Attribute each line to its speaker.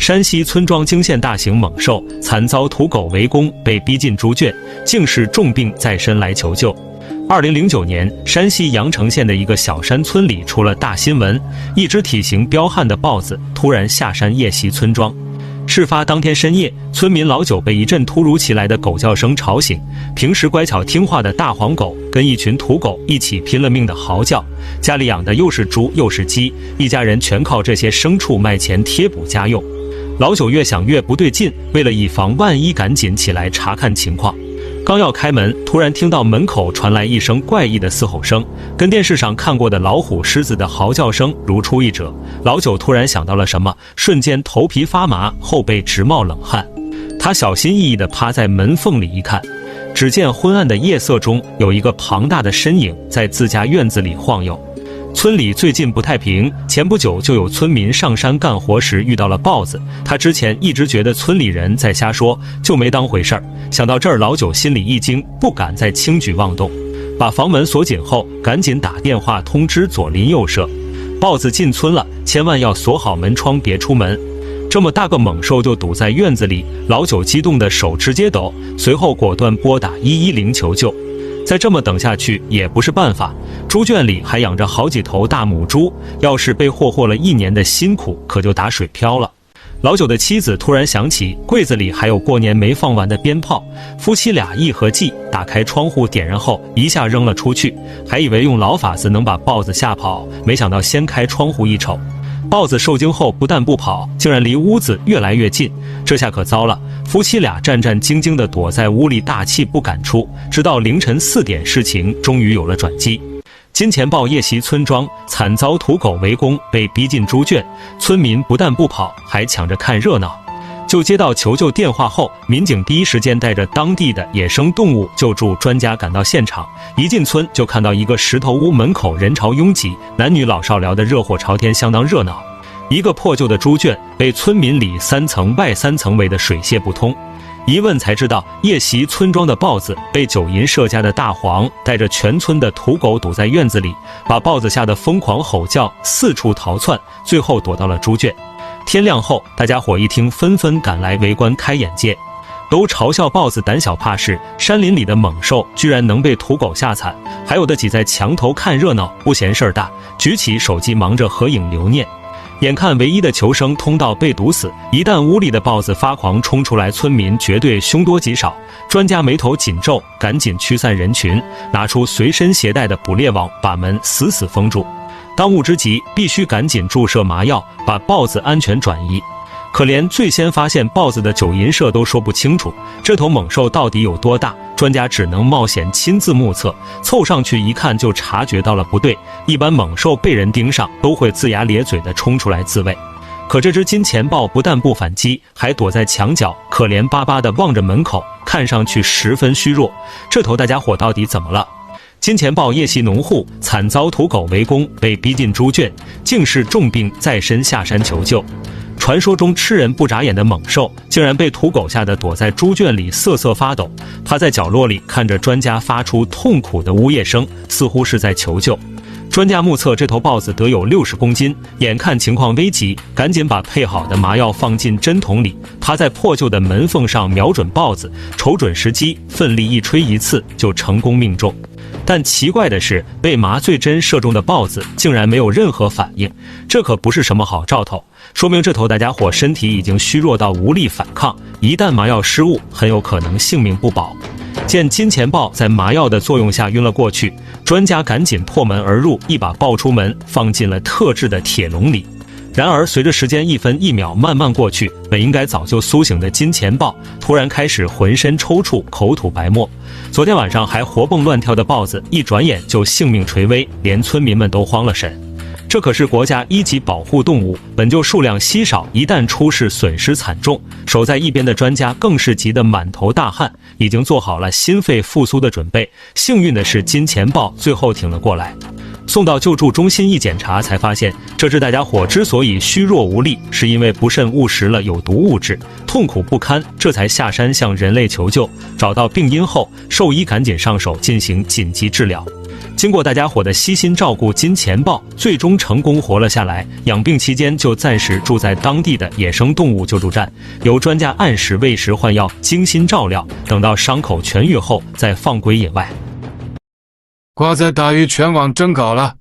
Speaker 1: 山西村庄惊现大型猛兽，惨遭土狗围攻，被逼近猪圈，竟是重病在身来求救。2009年，山西阳城县的一个小山村里出了大新闻，一只体型彪悍的豹子突然下山夜袭村庄。事发当天深夜，村民老九被一阵突如其来的狗叫声吵醒。平时乖巧听话的大黄狗跟一群土狗一起拼了命的嚎叫，家里养的又是猪又是鸡，一家人全靠这些牲畜卖钱贴补家用。老九越想越不对劲，为了以防万一，赶紧起来查看情况。刚要开门，突然听到门口传来一声怪异的嘶吼声，跟电视上看过的老虎、狮子的嚎叫声如出一辙。老九突然想到了什么，瞬间头皮发麻，后背直冒冷汗。他小心翼翼地趴在门缝里一看，只见昏暗的夜色中有一个庞大的身影在自家院子里晃悠。村里最近不太平，前不久就有村民上山干活时遇到了豹子。他之前一直觉得村里人在瞎说，就没当回事儿。想到这儿，老九心里一惊，不敢再轻举妄动，把房门锁紧后，赶紧打电话通知左邻右舍，豹子进村了，千万要锁好门窗，别出门。这么大个猛兽就堵在院子里，老九激动的手直接抖，随后果断拨打110求救。再这么等下去也不是办法，猪圈里还养着好几头大母猪，要是被霍霍了1年的辛苦，可就打水漂了。老九的妻子突然想起柜子里还有过年没放完的鞭炮，夫妻俩一合计，打开窗户点燃后一下扔了出去，还以为用老法子能把豹子吓跑，没想到掀开窗户一瞅，豹子受惊后不但不跑，竟然离屋子越来越近，这下可糟了。夫妻俩战战兢兢地躲在屋里，大气不敢出，直到凌晨4点，事情终于有了转机。金钱豹夜袭村庄，惨遭土狗围攻，被逼进猪圈，村民不但不跑，还抢着看热闹。就接到求救电话后，民警第一时间带着当地的野生动物救助专家赶到现场。一进村就看到一个石头屋门口人潮拥挤，男女老少聊得热火朝天，相当热闹。一个破旧的猪圈被村民里3层外3层围得水泄不通。一问才知道，夜袭村庄的豹子被九银社家的大黄带着全村的土狗堵在院子里，把豹子吓得疯狂吼叫，四处逃窜，最后躲到了猪圈。天亮后，大家伙一听，纷纷赶来围观开眼界，都嘲笑豹子胆小怕事，山林里的猛兽居然能被土狗吓惨，还有的挤在墙头看热闹，不嫌事儿大，举起手机忙着合影留念。眼看唯一的求生通道被堵死，一旦屋里的豹子发狂冲出来，村民绝对凶多吉少。专家眉头紧皱，赶紧驱散人群，拿出随身携带的捕猎网，把门死死封住。当务之急，必须赶紧注射麻药，把豹子安全转移。可连最先发现豹子的九银社都说不清楚这头猛兽到底有多大，专家只能冒险亲自目测，凑上去一看就察觉到了不对。一般猛兽被人盯上都会龇牙咧嘴地冲出来自卫，可这只金钱豹不但不反击，还躲在墙角，可怜巴巴地望着门口，看上去十分虚弱。这头大家伙到底怎么了？金钱豹夜袭农户，惨遭土狗围攻，被逼进猪圈，竟是重病在身下山求救。传说中吃人不眨眼的猛兽，竟然被土狗吓得躲在猪圈里瑟瑟发抖，趴在角落里看着专家发出痛苦的呜咽声，似乎是在求救。专家目测这头豹子得有60公斤，眼看情况危急，赶紧把配好的麻药放进针筒里，趴在破旧的门缝上瞄准豹子，瞅准时机，奋力一吹一刺，就成功命中。但奇怪的是，被麻醉针射中的豹子竟然没有任何反应，这可不是什么好兆头，说明这头大家伙身体已经虚弱到无力反抗，一旦麻药失误，很有可能性命不保。见金钱豹在麻药的作用下晕了过去，专家赶紧破门而入，一把抱出门，放进了特制的铁笼里。然而随着时间1分1秒慢慢过去，本应该早就苏醒的金钱豹突然开始浑身抽搐，口吐白沫。昨天晚上还活蹦乱跳的豹子，一转眼就性命垂危，连村民们都慌了神。这可是国家1级保护动物，本就数量稀少，一旦出事损失惨重。守在一边的专家更是急得满头大汗，已经做好了心肺复苏的准备。幸运的是，金钱豹最后挺了过来。送到救助中心一检查，才发现这只大家伙之所以虚弱无力，是因为不慎误食了有毒物质，痛苦不堪，这才下山向人类求救。找到病因后，兽医赶紧上手进行紧急治疗。经过大家伙的悉心照顾、金钱豹，最终成功活了下来。养病期间就暂时住在当地的野生动物救助站，由专家按时喂食换药，精心照料，等到伤口痊愈后再放归野外。
Speaker 2: 挂在大鱼全网征稿了。